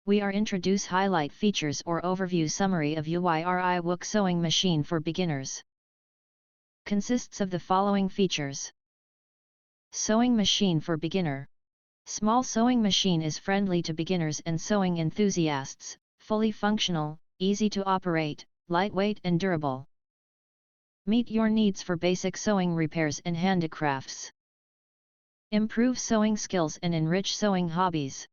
We are introduce highlight features or overview summary of Uwyriwooq sewing machine for beginners. Consists of the following features. Sewing machine for beginner. Small sewing machine is friendly to beginners and sewing enthusiasts, fully functional, easy to operate, lightweight and durable. Meet your needs for basic sewing repairs and handicrafts. Improve sewing skills and enrich sewing hobbies.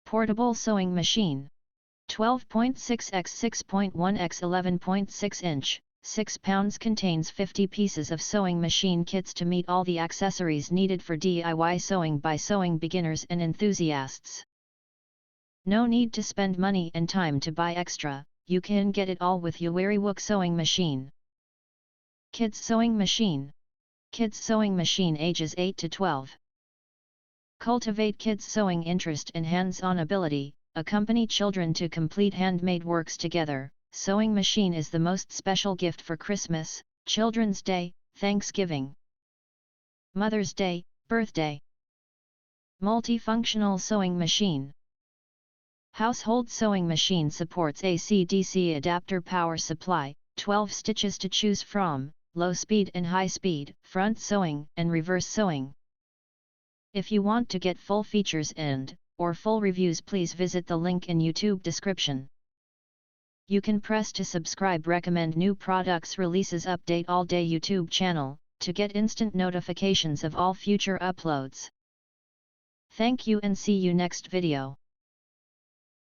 Portable sewing machine. 12.6 x 6.1 x 11.6 inch, 6 pounds, contains 50 pieces of sewing machine kits to meet all the accessories needed for DIY sewing by sewing beginners and enthusiasts. No need to spend money and time to buy extra, you can get it all with Uwyriwooq sewing machine. Kids sewing machine. Kids sewing machine ages 8 to 12. Cultivate kids' sewing interest and hands-on ability, accompany children to complete handmade works together. Sewing machine is the most special gift for Christmas, Children's Day, Thanksgiving, Mother's Day, birthday. Multifunctional sewing machine. Household sewing machine supports AC/DC adapter power supply, 12 stitches to choose from, low speed and high speed, front sewing and reverse sewing. If you want to get full features or full reviews, please visit the link in YouTube description. You can press to subscribe, recommend new products releases, update all day YouTube channel, to get instant notifications of all future uploads. Thank you and see you next video.